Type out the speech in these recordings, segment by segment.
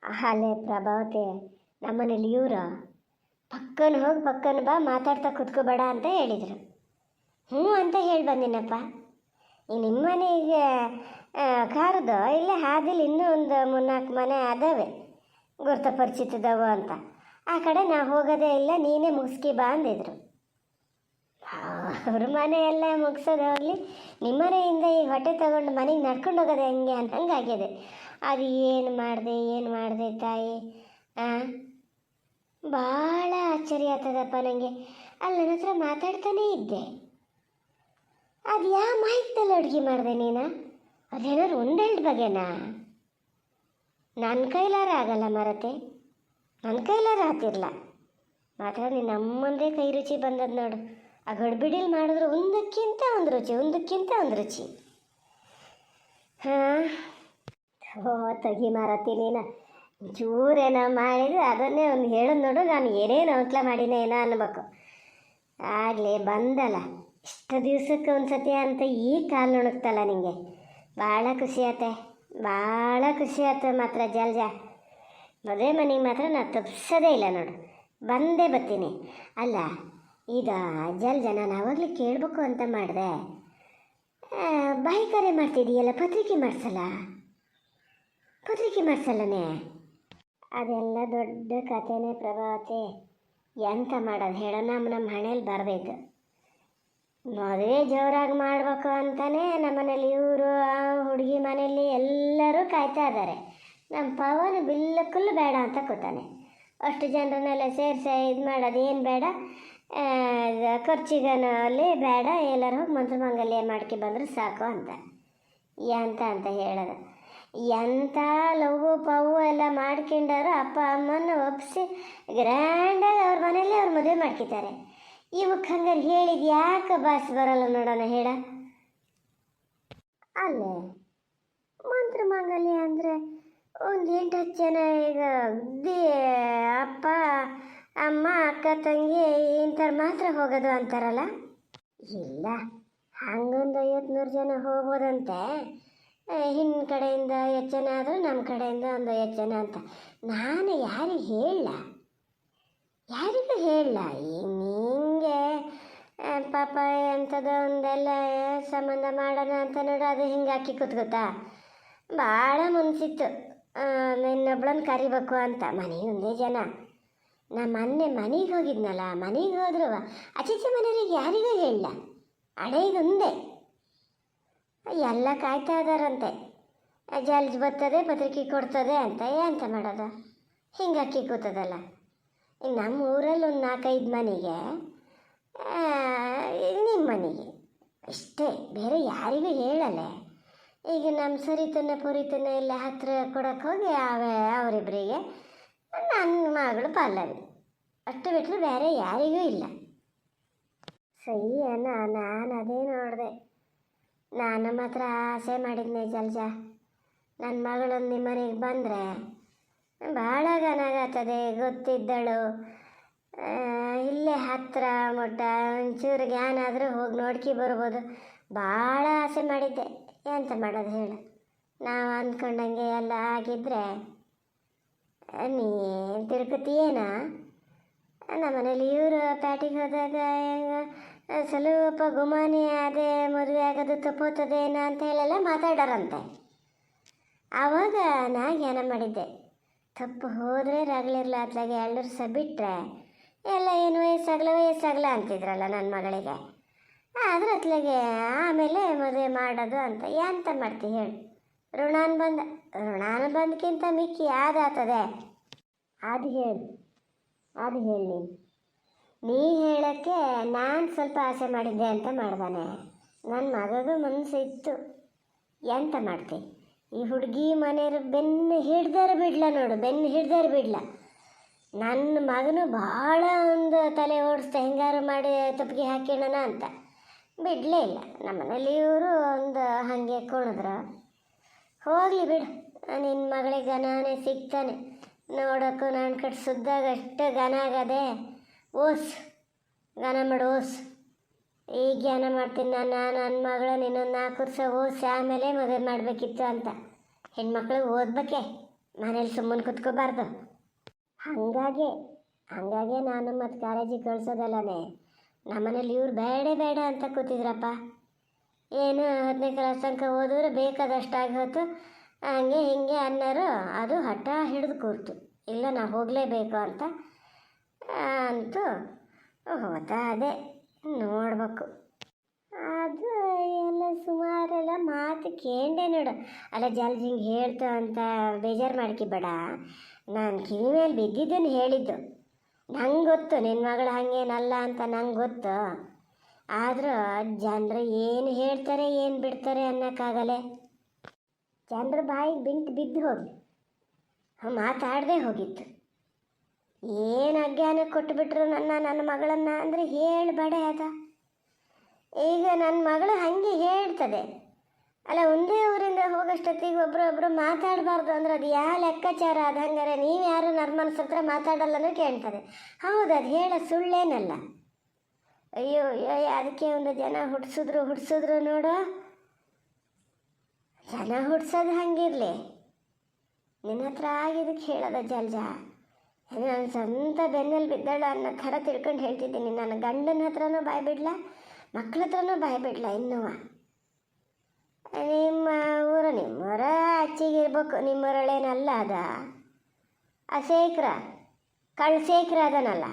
ಅಲ್ಲೇ ಪ್ರಭಾವತಿ, ನಮ್ಮನೇಲಿ ಇವರು ಪಕ್ಕನ ಹೋಗಿ ಪಕ್ಕನ ಬಾ ಮಾತಾಡ್ತಾ ಕುತ್ಕೋಬೇಡ ಅಂತ ಹೇಳಿದರು. ಹ್ಞೂ ಅಂತ ಹೇಳಿ ಬಂದಿನಪ್ಪ. ಈಗ ನಿಮ್ಮ ಮನೆಗೆ ಕಾರದು ಇಲ್ಲೇ ಹಾದಿಲಿ ಇನ್ನೂ ಒಂದು 3-4 ಮನೆ ಅದಾವೆ ಗುರ್ತ ಪರಿಚಿತದವು ಅಂತ. ಆ ಕಡೆ ನಾ ಹೋಗೋದೇ ಇಲ್ಲ, ನೀನೇ ಮುಗಿಸ್ಕಿ ಬಾ ಅಂದಿದ್ರು. ಅವ್ರ ಮನೆ ಎಲ್ಲ ಮುಗಿಸೋದು ಹೋಗಲಿ, ನಿಮ್ಮ ಮನೆಯಿಂದ ಈಗ ಹೊಟ್ಟೆ ತಗೊಂಡು ಮನೆಗೆ ನಡ್ಕೊಂಡು ಹೋಗೋದು ಹೆಂಗೆ ಅಂತ ಹಂಗಾಗಿದೆ. ಅದು ಏನು ಮಾಡಿದೆ ತಾಯಿ, ಭಾಳ ಆಶ್ಚರ್ಯ ಆಗ್ತದಪ್ಪ ನನಗೆ. ಅಲ್ಲಿ ನನ್ನ ಹತ್ರ ಮಾತಾಡ್ತಾನೇ ಇದ್ದೆ. ಅದು ಯಾವ ಮಾಹಿತಿಯಲ್ಲಿ ಅಡುಗೆ ಮಾಡಿದೆ ನೀನು? ಅದೇನಾದ್ರು ಒಂದೆರಡು ಬಗೆನಾ? ನನ್ನ ಕೈಲಾರ ಆಗಲ್ಲ ಮರತೆ, ನನ್ನ ಕೈಲಾರ ಆತಿರಲ್ಲ. ಮಾತ್ರ ನೀನು ನಮ್ಮಂದೇ ಕೈ ರುಚಿ ಬಂದದ್ದು ನೋಡು. ಆ ಗಡ್ಬಿಡಿಲಿ ಮಾಡಿದ್ರು ಒಂದಕ್ಕಿಂತ ಒಂದು ರುಚಿ. ಹಾಂ, ತೆಗಿ ಮಾರತಿ ನೀನು. ಚೂರೇನೋ ಮಾಡಿದ್ರೆ ಅದನ್ನೇ ಒಂದು ಹೇಳೋದು ನೋಡು, ನಾನು ಏನೇನು ಔಟ್ಲ ಮಾಡಿನೇನೋ ಅನ್ಬೇಕು. ಆಗಲೇ ಬಂದಲ್ಲ, ಇಷ್ಟು ದಿವ್ಸಕ್ಕೆ ಒಂದು ಸತಿ ಅಂತ ಈ ಕಾಲು ನುಣುಕ್ತಲ್ಲ ನಿಂಗೆ. ಭಾಳ ಖುಷಿ ಆಯ್ತು ಮಾತ್ರ ಜಲ್ಜ. ಮದುವೆ ಮನೆಗೆ ಮಾತ್ರ ನಾನು ತಪ್ಪಿಸೋದೇ ಇಲ್ಲ ನೋಡು, ಬಂದೇ ಬರ್ತೀನಿ. ಅಲ್ಲ ಈಗ ಜಲ್ಜ, ನಾನು ಆವಾಗಲೇ ಕೇಳಬೇಕು ಅಂತ ಮಾಡಿದೆ, ಬಾಯಿ ಕರೆ ಮಾಡ್ತಿದ್ದೀಯಲ್ಲ, ಪತ್ರಿಕೆ ಮಾಡಿಸಲ್ಲನೇ? ಅದೆಲ್ಲ ದೊಡ್ಡ ಕಥೆನೇ ಪ್ರಭಾವತಿ. ಎಂತ ಮಾಡೋದು ಹೇಳೋ, ನಮ್ಮ ಹಣೆಯಲ್ಲಿ ಬರಬೇಕು. ಮದುವೆ ಜೋರಾಗಿ ಮಾಡಬೇಕು ಅಂತಲೇ ನಮ್ಮನೇಲಿ ಇವರು ಹುಡುಗಿ ಮನೆಯಲ್ಲಿ ಎಲ್ಲರೂ ಕಾಯ್ತಾ ಇದ್ದಾರೆ. ನಮ್ಮ ಪವನ ಬಿಲ್ಲಕ್ಕುಲ್ಲು ಬೇಡ ಅಂತ ಕೂತಾನೆ. ಅಷ್ಟು ಜನರನ್ನೆಲ್ಲ ಸೇರಿಸಿ ಇದು ಮಾಡೋದು ಏನು ಬೇಡ, ಖರ್ಚಿಗನಲ್ಲಿ ಬೇಡ, ಎಲ್ಲರೂ ಹೋಗಿ ಮಂತ್ರ ಮಾಂಗಲ್ಯ ಮಾಡ್ಕೆ ಬಂದರೂ ಸಾಕು ಅಂತ. ಅಂತ ಹೇಳೋದು, ಎಂಥ ಲವ್ ಪವು ಎಲ್ಲ ಮಾಡ್ಕೊಂಡಾರು ಅಪ್ಪ ಅಮ್ಮನ ಒಪ್ಪಿಸಿ ಗ್ರ್ಯಾಂಡಾಗಿ ಅವ್ರ ಮನೇಲಿ ಅವ್ರು ಮದುವೆ ಮಾಡ್ಕೊತಾರೆ. ಇವಕ್ಕೆ ಹಂಗಾರೆ ಹೇಳಿದ ಯಾಕೆ ಬಾಸ್ ಬರೋಲ್ಲ ನೋಡೋಣ ಹೇಳ. ಅಲ್ಲೇ ಮಂತ್ರ ಮಾಂಗಲ್ಯ ಅಂದರೆ ಒಂದು 8-10 ಜನ, ಈಗ ಅಪ್ಪ ಅಮ್ಮ ಅಕ್ಕ ತಂಗಿ ಇಂಥವ್ರು ಮಾತ್ರ ಹೋಗೋದು ಅಂತಾರಲ್ಲ. ಇಲ್ಲ, ಹಂಗೊಂದು 50-100 ಜನ ಹೋಗ್ಬೋದಂತೆ. ಹಿಂದಿನ ಕಡೆಯಿಂದ 8 ಜನ ಆದರೂ ನಮ್ಮ ಕಡೆಯಿಂದ ಒಂದು 8 ಜನ ಅಂತ. ನಾನು ಯಾರಿಗೂ ಹೇಳಲ್ಲ. ಈಗ ನಿಂಗೆ ಪಾಪ ಅಂಥದ್ದು ಒಂದೆಲ್ಲ ಸಂಬಂಧ ಮಾಡೋಣ ಅಂತ ನೋಡು, ಅದು ಹಿಂಗೆ ಹಾಕಿ ಕೂತ್ಕೋತಾ ಭಾಳ ಮುನ್ಸಿತ್ತು ಇನ್ನೊಬ್ಳನ್ನ ಕರಿಬೇಕು ಅಂತ. ಮನೆಗೆ ಒಂದೇ ಜನ. ನಾ ಮೊನ್ನೆ ಮನೆಗೆ ಹೋಗಿದ್ನಲ್ಲ, ಮನೆಗೆ ಹೋದ್ರು ಆಚೀಚೆ ಮನೆಯವ್ರಿಗೆ ಯಾರಿಗೂ ಹೇಳಲ್ಲ, ಅಡೆಗೊಂದೇ ಎಲ್ಲ ಕಾಯ್ತಾ ಇದ್ದಾರಂತೆ. ಜಲ್ಜ್ ಬರ್ತದೆ, ಪತ್ರಿಕೆ ಕೊಡ್ತದೆ ಅಂತ. ಎಂತ ಮಾಡೋದು, ಹಿಂಗೆ ಅಕ್ಕಿ ಕೂತದಲ್ಲ. ಈಗ ನಮ್ಮ ಊರಲ್ಲಿ ಒಂದು 4-5 ಮನೆಗೆ, ನಿಮ್ಮ ಮನೆಗೆ ಅಷ್ಟೇ, ಬೇರೆ ಯಾರಿಗೂ ಹೇಳಲ್ಲ. ಈಗ ನಮ್ಮ ಸರಿತನ ಪುರಿತನ ಎಲ್ಲ ಹತ್ತಿರ ಕೊಡೋಕೆ ಹೋಗಿ ಅವರಿಬ್ಬರಿಗೆ, ನನ್ನ ಮಗಳು ಪಲ್ಲವಿ, ಅಷ್ಟು ಬಿಟ್ಟರೆ ಬೇರೆ ಯಾರಿಗೂ ಇಲ್ಲ. ಸಹಿಯನ್ನ ನಾನು ಅದೇ ನೋಡಿದೆ. ನಾನು ಮಾತ್ರ ಆಸೆ ಮಾಡಿದ್ನೆ ಜಲ್ಜ, ನನ್ನ ಮಗಳೊಂದು ನಿಮ್ಮ ಮನೆಗೆ ಬಂದರೆ ಭಾಳ ಗನಾಗತ್ತದೆ. ಗೊತ್ತಿದ್ದಳು, ಇಲ್ಲೇ ಹತ್ತಿರ ಮುಟ್ಟ ಒಂಚೂರು ಜ್ಞಾನ ಆದರೂ ಹೋಗಿ ನೋಡ್ಕಿ ಬರ್ಬೋದು. ಭಾಳ ಆಸೆ ಮಾಡಿದ್ದೆ. ಎಂತ ಮಾಡೋದು ಹೇಳು, ನಾವು ಅಂದ್ಕೊಂಡಂಗೆ ಎಲ್ಲ ಆಗಿದ್ದರೆ ನೀ ತಿಳ್ಕೊತೀಯೇನ. ನಮ್ಮನೇಲಿ ಇವರು ಪ್ಯಾಟಿಗೆ ಹೋದಾಗ ಸ್ವಲ್ಪ ಗುಮಾನಿ ಅದೇ ಮದುವೆ ಆಗೋದು ತಪ್ಪೋತದೇನೋ ಅಂತ ಹೇಳೆಲ್ಲ ಮಾತಾಡೋರಂತೆ. ಆವಾಗ ನಾ ಜ್ಞಾನ ಮಾಡಿದ್ದೆ, ತಪ್ಪು ಹೋದರೆ ರಗಳಿರಲ್ಲ, ಅತ್ಲಾಗೆ 2 ವರ್ಷ ಬಿಟ್ಟರೆ ಎಲ್ಲ ಏನು ವಯಸ್ಸಾಗಲ ಅಂತಿದ್ರಲ್ಲ ನನ್ನ ಮಗಳಿಗೆ. ಆದ್ರೆ ಅತ್ಲಾಗೆ ಆಮೇಲೆ ಮದುವೆ ಮಾಡೋದು ಅಂತ. ಎಂತ ಮಾಡ್ತೀವಿ ಹೇಳು, ಋಣಾನು ಬಂದಕ್ಕಿಂತ ಮಿಕ್ಕಿ ಯಾವ್ದಾಗ್ತದೆ? ಅದು ಹೇಳಿ ನೀ ಹೇಳೋಕ್ಕೆ ನಾನು ಸ್ವಲ್ಪ ಆಸೆ ಮಾಡಿದ್ದೆ ಅಂತ ಮಾಡ್ದಾನೆ. ನನ್ನ ಮಗಗೂ ಮನಸ್ಸು ಇತ್ತು. ಎಂತ ಮಾಡ್ತಿ, ಈ ಹುಡುಗಿ ಮನೆಯವ್ರು ಬೆನ್ನು ಹಿಡ್ದಾರ ಬಿಡ್ಲ. ನನ್ನ ಮಗನು ಭಾಳ ಒಂದು ತಲೆ ಓಡಿಸ್ತಾ ಹೆಂಗಾರು ಮಾಡಿ ತಪ್ಪಿಗೆ ಹಾಕಿಡೋಣ ಅಂತ ಬಿಡಲೇ ಇಲ್ಲ. ನಮ್ಮನೇಲಿ ಇವರು ಒಂದು ಹಾಗೆ ಕುಣಿದ್ರು. ಹೋಗಲಿ ಬಿಡು, ನಿನ್ನ ಮಗಳಿಗೆ ಗನಾನೇ ಸಿಗ್ತಾನೆ ನೋಡೋಕ್ಕೂ. ನಾನು ಕಟ್ ಸುದ್ದಾಗ ಅಷ್ಟು ಗನ ಆಗದೆ. ಗಾನ ಮಾಡು ಈಗ ಜ್ಞಾನ ಮಾಡ್ತೀನಿ ನನ್ನ ಮಗಳು ಇನ್ನೊಂದು 4 ವರ್ಷ ಓದಿಸಿ ಆಮೇಲೆ ಮದುವೆ ಮಾಡಬೇಕಿತ್ತು ಅಂತ. ಹೆಣ್ಮಕ್ಳಿಗೆ ಓದಬೇಕೆ, ಮನೇಲಿ ಸುಮ್ಮನೆ ಕುತ್ಕೋಬಾರ್ದು. ಹಾಗಾಗಿ ಹಾಗಾಗಿ ನಾನು ಮತ್ತು ಕಾಲೇಜಿಗೆ ಕಳ್ಸೋದಲ್ಲನೇ. ನಮ್ಮನೇಲಿ ಇವ್ರು ಬೇಡ ಬೇಡ ಅಂತ ಕೂತಿದ್ರಪ್ಪ. ಏನು 10ನೇ ಕ್ಲಾಸ್ ತನಕ ಓದಿದ್ರೆ ಬೇಕಾದಷ್ಟಾಗಿ ಹೋಯ್ತು, ಹಂಗೆ ಹಿಂಗೆ ಅನ್ನೋರು. ಅದು ಹಠ ಹಿಡಿದು ಕೂರ್ತು, ಇಲ್ಲ ನಾವು ಹೋಗಲೇಬೇಕು ಅಂತ ಅಂತೂ ಹೋಗ್ತಾ ಅದೇ ನೋಡ್ಬೇಕು. ಅದು ಎಲ್ಲ ಸುಮಾರೆಲ್ಲ ಮಾತು ಕೇಂಡೆ ನೋಡು. ಅಲ್ಲ ಜಲ್ದಿಂಗೆ ಹೇಳ್ತು ಅಂತ ಬೇಜಾರು ಮಾಡ್ಕಿಬೇಡ. ನಾನು ಕಿವಿ ಮೇಲೆ ಬಿದ್ದಿದ್ದನ್ನು ಹೇಳಿದ್ದು. ನಂಗೆ ಗೊತ್ತು ನಿನ್ನ ಮಗಳು ಹಾಗೇನಲ್ಲ ಅಂತ ನಂಗೆ ಗೊತ್ತು. ಆದರೂ ಜನರು ಏನು ಹೇಳ್ತಾರೆ ಏನು ಬಿಡ್ತಾರೆ ಅನ್ನೋಕ್ಕಾಗಲ್ಲೇ. ಜನರ ಬಾಯಿಗೆ ಬೆಂಕಿ ಬಿದ್ದು ಹೋಗಿ ಮಾತಾಡದೆ ಹೋಗಿತ್ತು. ಏನು ಅಜ್ಞಾನ ಕೊಟ್ಟುಬಿಟ್ರು ನನ್ನ ಮಗಳನ್ನು ಅಂದರೆ ಹೇಳಬೇಡ ಅದ. ಈಗ ನನ್ನ ಮಗಳು ಹಾಗೆ ಹೇಳ್ತದೆ. ಅಲ್ಲ, ಒಂದೇ ಊರಿಂದ ಹೋಗೋಷ್ಟೊತ್ತಿಗೆ ಒಬ್ಬರು ಮಾತಾಡಬಾರ್ದು ಅಂದ್ರೆ ಅದು ಯಾವ ಲೆಕ್ಕಾಚಾರ? ಅದು ಹಂಗಾರೆ ನೀವು ಯಾರು ನರ್ಮನ್ಸ್ ಹತ್ರ ಮಾತಾಡಲ್ಲನೂ ಕೇಳ್ತದೆ. ಹೌದು, ಅದು ಹೇಳೋ ಸುಳ್ಳೇನಲ್ಲ. ಅಯ್ಯೋ ಅಯ್ಯೋ, ಅದಕ್ಕೆ ಒಂದು ಜನ ಹುಡ್ಸಿದ್ರು ನೋಡು. ಜನ ಹುಡ್ಸೋದು ಹಂಗಿರಲಿ, ನಿನ್ನ ಹತ್ರ ಆಗಿದ್ದಕ್ಕೆ ಹೇಳೋದ ಜಲ್ಜ. ನಾನು ಸ್ವಂತ ಬೆನ್ನಲ್ಲಿ ಬಿದ್ದಾಳ ಅನ್ನೋ ಥರ ತಿಳ್ಕೊಂಡು ಹೇಳ್ತಿದ್ದೀನಿ. ನನ್ನ ಗಂಡನ ಹತ್ರನೂ ಬಾಯ್ ಬಿಡ್ಲ, ಮಕ್ಳ ಹತ್ರನೂ ಬಾಯ್ ಬಿಡ್ಲ. ಇನ್ನೂ ನಿಮ್ಮೂರ ಅಚ್ಚಿಗಿರ್ಬೇಕು. ನಿಮ್ಮೂರಳೇನಲ್ಲ ಅದ. ಆ ಶೇಖರ ಶೇಖರ ಅದನಲ್ಲ,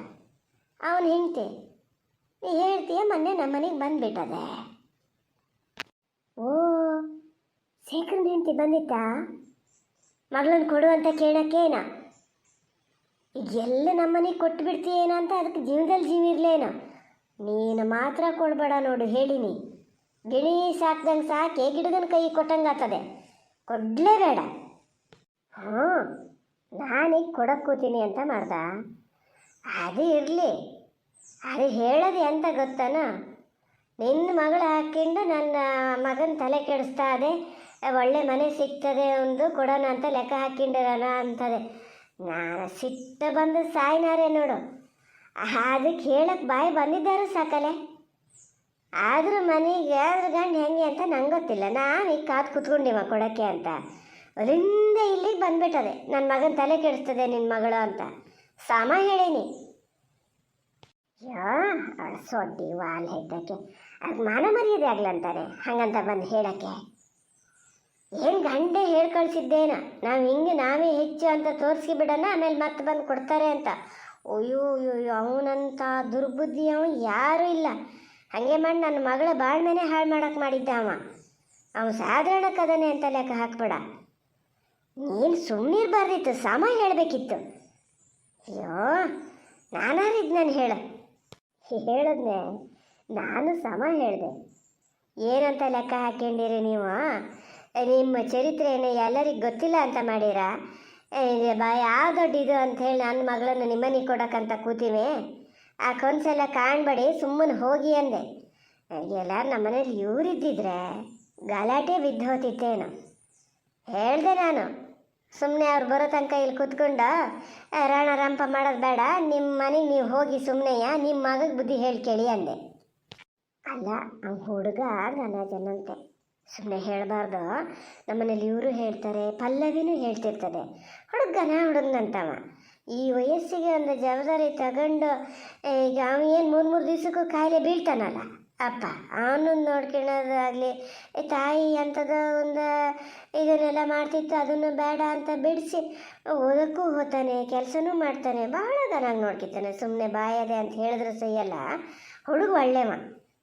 ಅವನು ಹೆಂಡ್ತಿ. ನೀ ಹೇಳ್ತೀಯ ಮೊನ್ನೆ ನಮ್ಮನೆಗೆ ಬಂದುಬಿಟ್ಟದೆ. ಓ, ಶೇಖರನ ಹೆಂಡ್ತಿ ಬಂದಿತ್ತಾ? ಮಗಳನ್ನ ಕೊಡುವಂತ ಕೇಳೋಕ್ಕೇನ? ಈಗ ಎಲ್ಲ ನಮ್ಮನೆಗೆ ಕೊಟ್ಟು ಬಿಡ್ತೀಯೇನ ಅಂತ ಅದಕ್ಕೆ ಜೀವದಲ್ಲಿ ಜೀವ ಇರಲೇನೋ. ನೀನು ಮಾತ್ರ ಕೊಡಬೇಡ ನೋಡು, ಹೇಳಿನಿ. ಗಿಣಿ ಸಾಕ್ದಂಗೆ ಸಾಕಿ ಗಿಡಗನ ಕೈ ಕೊಟ್ಟಂಗೆ ಆಗ್ತದೆ, ಕೊಡಲೇಬೇಡ. ಹ್ಞೂ, ನಾನೀಗ ಕೊಡಕ್ಕೆ ಕೂತೀನಿ ಅಂತ ಮಾಡ್ದ. ಅದು ಇರಲಿ, ಅದು ಹೇಳೋದು ಎಂತ ಗೊತ್ತಾನ? ನಿನ್ನ ಮಗಳು ಹಾಕ್ಕೊಂಡು ನನ್ನ ಮಗನ ತಲೆ ಕೆಡಿಸ್ತಾ ಅದೇ, ಒಳ್ಳೆ ಮನೆ ಸಿಗ್ತದೆ ಒಂದು ಕೊಡೋಣ ಅಂತ ಲೆಕ್ಕ ಹಾಕ್ಕೊಂಡಿರೋಣ ಅಂತದೆ. ನಾನು ಸಿಟ್ಟು ಬಂದು ಸಾಯ್ನಾರೆ ನೋಡು. ಅದಕ್ಕೆ ಹೇಳಕ್ಕೆ ಬಾಯಿ ಬಂದಿದ್ದಾರು ಸಾಕಲೆ. ಆದರೂ ಮನೆಗೆ ಆದ್ರ ಗಂಡು ಹೆಂಗೆ ಅಂತ ನಂಗೆ ಗೊತ್ತಿಲ್ಲ. ನಾನು ಈಗ ಕಾದು ಕೂತ್ಕೊಂಡಿವ ಕೊಡೋಕ್ಕೆ ಅಂತ. ಅಲ್ಲಿಂದ ಇಲ್ಲಿಗೆ ಬಂದ್ಬಿಟ್ಟದೆ, ನನ್ನ ಮಗನ ತಲೆ ಕೆಡಿಸ್ತದೆ ನಿನ್ನ ಮಗಳು ಅಂತ ಸಮ ಹೇಳೀನಿ. ಯೋ ಸೊಡ್ಡಿ ವಾಲ್ ಹೆದ್ದಕ್ಕೆ ಅದು ಮಾನ ಮರ್ಯಾದೆ ಆಗ್ಲಂತಾರೆ ಹಂಗಂತ ಬಂದು ಹೇಳೋಕ್ಕೆ. ಏನು ಗಂಡೆ ಹೇಳಿ ಕಳಿಸಿದ್ದೇನ ನಾವು ಹಿಂಗೆ ನಾವೇ ಹೆಚ್ಚು ಅಂತ ತೋರಿಸಿ ಬಿಡೋಣ, ಆಮೇಲೆ ಮತ್ತೆ ಬಂದು ಕೊಡ್ತಾರೆ ಅಂತ. ಅಯ್ಯೋ ಅವನಂತ ದುರ್ಬುದ್ಧಿ ಅವನು ಯಾರೂ ಇಲ್ಲ. ಹಾಗೆ ಮಾಡಿ ನನ್ನ ಮಗಳ ಬಾಳ್ಮೆನೆ ಹಾಳು ಮಾಡೋಕ್ಕೆ ಮಾಡಿದ್ದ ಅವನು ಸಾಧಾರಣಕ್ಕದನೆ ಅಂತ ಲೆಕ್ಕ ಹಾಕ್ಬೇಡ. ನೀನು ಸುಮ್ಮನಿರ್ಬಾರ್ದಿತ್ತು, ಸಮ ಹೇಳಬೇಕಿತ್ತು. ಅಯ್ಯೋ ನಾನಾರಿದ್ದು ನಾನು ಹೇಳಿದ್ನೆ, ನಾನು ಸಮ ಹೇಳಿದೆ. ಏನಂತ ಲೆಕ್ಕ ಹಾಕ್ಕೊಂಡಿರಿ ನೀವು? ನಿಮ್ಮ ಚರಿತ್ರೆಯನ್ನು ಎಲ್ಲರಿಗೂ ಗೊತ್ತಿಲ್ಲ ಅಂತ ಮಾಡಿರಾ? ಯಾವ ದೊಡ್ಡಿದು ಅಂಥೇಳಿ ನನ್ನ ಮಗಳನ್ನು ನಿಮ್ಮನಿಗೆ ಕೊಡೋಕ್ಕಂತ ಕೂತೀವಿ. ಕೊಂದ್ಸಲ ಕಾಣಬೇಡಿ, ಸುಮ್ಮನೆ ಹೋಗಿ ಅಂದೆ. ಎಲ್ಲರೂ ನಮ್ಮನೇಲಿ ಇವರಿದ್ದಿದ್ರೆ ಗಲಾಟೆ ಬಿದ್ದು ಹೋತಿತ್ತೇನು. ಹೇಳಿದೆ ನಾನು, ಸುಮ್ಮನೆ ಅವ್ರು ಬರೋ ತನಕ ಇಲ್ಲಿ ಕೂತ್ಕೊಂಡು ರಾಣ ರಂಪ ಮಾಡೋದು ಬೇಡ, ನಿಮ್ಮ ಮನೆಗೆ ನೀವು ಹೋಗಿ ಸುಮ್ಮನೆಯ ನಿಮ್ಮ ಮಗಗೆ ಬುದ್ಧಿ ಹೇಳಿ ಕೇಳಿ ಅಂದೆ. ಅಲ್ಲ, ಅವ್ನು ಹುಡುಗ ಗನಜನಂತೆ, ಸುಮ್ಮನೆ ಹೇಳಬಾರ್ದು. ನಮ್ಮನೇಲಿ ಇವರು ಹೇಳ್ತಾರೆ, ಪಲ್ಲವಿನೂ ಹೇಳ್ತಿರ್ತದೆ. ಹುಡುಗನಂತವ ಈ ವಯಸ್ಸಿಗೆ ಒಂದು ಜವಾಬ್ದಾರಿ ತಗೊಂಡು ಈಗ ಅವನು ಏನು 3 ದಿವಸಕ್ಕೂ ಕಾಯಿಲೆ ಬೀಳ್ತಾನಲ್ಲ ಅಪ್ಪ, ಅವನು ನೋಡ್ಕೊಳ್ಳೋದಾಗಲಿ, ತಾಯಿ ಅಂಥದ್ದು ಒಂದು ಇದನ್ನೆಲ್ಲ ಮಾಡ್ತಿತ್ತು, ಅದನ್ನು ಬೇಡ ಅಂತ ಬಿಡಿಸಿ ಓದೋಕ್ಕೂ ಹೋಗ್ತಾನೆ, ಕೆಲಸನೂ ಮಾಡ್ತಾನೆ, ಭಾಳ ಗನಾಗಿ ನೋಡ್ಕೊತಾನೆ. ಸುಮ್ಮನೆ ಬಾಯದೆ ಅಂತ ಹೇಳಿದ್ರೆ ಸಹಿಯಲ್ಲ. ಹುಡುಗ ಒಳ್ಳೆವ,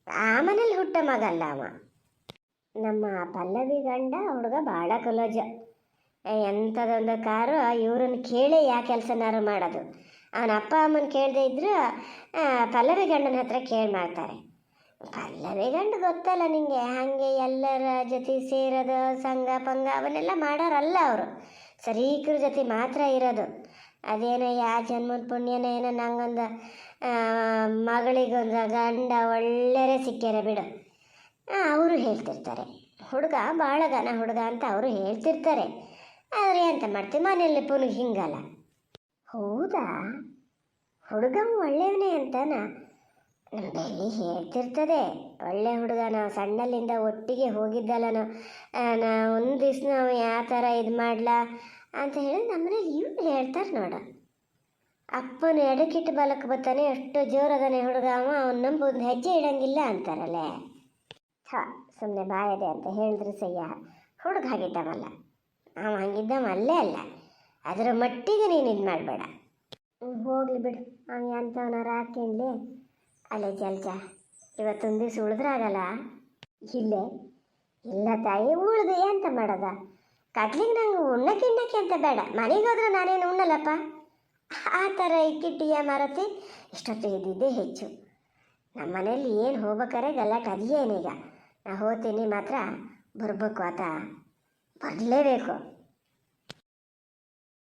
ಆ ಮನೇಲಿ ಹುಟ್ಟ ಮಗ ಅಲ್ಲ ಅವ. ನಮ್ಮ ಪಲ್ಲವಿ ಗಂಡ ಹುಡುಗ ಭಾಳ ಕಲೋಜ. ಎಂಥದೊಂದು ಕಾರು ಇವ್ರನ್ನ ಕೇಳಿ ಯಾವ ಕೆಲಸನಾರು ಮಾಡೋದು. ಅವನ ಅಪ್ಪ ಅಮ್ಮನ ಕೇಳದೆ ಇದ್ದರೂ ಪಲ್ಲವಿ ಗಂಡನ ಹತ್ರ ಕೇಳಿ ಮಾಡ್ತಾರೆ. ಪಲ್ಲವಿ ಗಂಡ ಗೊತ್ತಲ್ಲ ನಿಂಗೆ, ಹಾಗೆ ಎಲ್ಲರ ಜೊತೆ ಸೇರೋದು, ಸಂಘ ಪಂಗ ಅವನ್ನೆಲ್ಲ ಮಾಡೋರಲ್ಲ ಅವರು. ಸರೀಕರ ಜೊತೆ ಮಾತ್ರ ಇರೋದು. ಅದೇನೋ ಯಾವ ಜನ್ಮದ ಪುಣ್ಯನ ಏನೋ ನಂಗೊಂದು ಮಗಳಿಗೊಂದು ಗಂಡ ಒಳ್ಳೆಯರೇ ಸಿಕ್ಕ್ಯಾರ ಬಿಡು. ಅವರು ಹೇಳ್ತಿರ್ತಾರೆ, ಹುಡುಗ ಭಾಳ ಗನ ಹುಡುಗ ಅಂತ ಅವರು ಹೇಳ್ತಿರ್ತಾರೆ. ಆದರೆ ಎಂತ ಮಾಡ್ತೀವಿ, ಮನೆಯಲ್ಲಿ ಪುನಃ ಹಿಂಗಲ್ಲ. ಹೌದಾ, ಹುಡುಗ ಒಳ್ಳೆಯವನೇ ಅಂತಾನ ನಮ್ಮ ಬೆಳ್ಳಿ ಹೇಳ್ತಿರ್ತದೆ. ಒಳ್ಳೆ ಹುಡುಗ, ನಾವು ಸಣ್ಣಲ್ಲಿಂದ ಒಟ್ಟಿಗೆ ಹೋಗಿದ್ದಲ್ಲ. ಒಂದು ದಿವ್ಸ ನಾವು ಯಾವ ಥರ ಇದು ಮಾಡ್ಲಾ ಅಂತ ಹೇಳಿ ನಮ್ಮನೇಲಿ ಇವ್ರು ಹೇಳ್ತಾರೆ ನೋಡು. ಅಪ್ಪನ ಎಡಕಿಟ್ಟು ಬಲಕ್ಕೆ ಬರ್ತಾನೆ, ಎಷ್ಟು ಜೋರದಾನೆ ಹುಡುಗ ಅವ, ಅವ್ನು ನಂಬೊಂದು ಹೆಜ್ಜೆ ಇಡಂಗಿಲ್ಲ ಅಂತಾರಲ್ಲೇ. ಸುಮ್ಮನೆ ಬಾಯದೆ ಅಂತ ಹೇಳಿದ್ರು ಸಯ್ಯ. ಹುಡುಗ ಹಾಗಿದ್ದವಲ್ಲ, ಅವ ಹಂಗಿದ್ದವ ಅಲ್ಲೇ ಅಲ್ಲ. ಅದರ ಮಟ್ಟಿಗೆ ನೀನು ಇದು ಮಾಡಬೇಡ. ಹೋಗ್ಲಿ ಬಿಡು, ಅವ್ನು ಎಂಥವನಾರ ಹಾಕ್ಯಂಡ್ಲಿ. ಅಲ್ಲೇ ಜಲ್ಜ, ಇವತ್ತೊಂದು ದಿವಸ ಉಳಿದ್ರಾಗಲ್ಲ. ಇಲ್ಲೇ ಇಲ್ಲ ತಾಯಿ, ಉಳ್ದು ಎಂತ ಮಾಡೋದ? ಕತ್ಲಿಗೆ ನಂಗೆ ಉಣ್ಣಕ್ಕೆ ಅಂತ ಬೇಡ, ಮನೆಗೆ ಹೋದ್ರೆ ನಾನೇನು ಉಣ್ಣಲ್ಲಪ್ಪ. ಆ ಥರ ಇಕ್ಕಿಟ್ಟಿಯ ಮಾರತಿ ಇಷ್ಟೊತ್ತು ಇದ್ದಿದ್ದೇ ಹೆಚ್ಚು. ನಮ್ಮ ಮನೇಲಿ ಏನು ಹೋಗ್ಬೇಕಾರೆ ಗಲಾಟೆ ಅದೇನೀಗ. ನಾ ಹೋಗ್ತೀನಿ ಮಾತ್ರ ಬರ್ಬೇಕು ಆತ, ಬರಲೇಬೇಕು.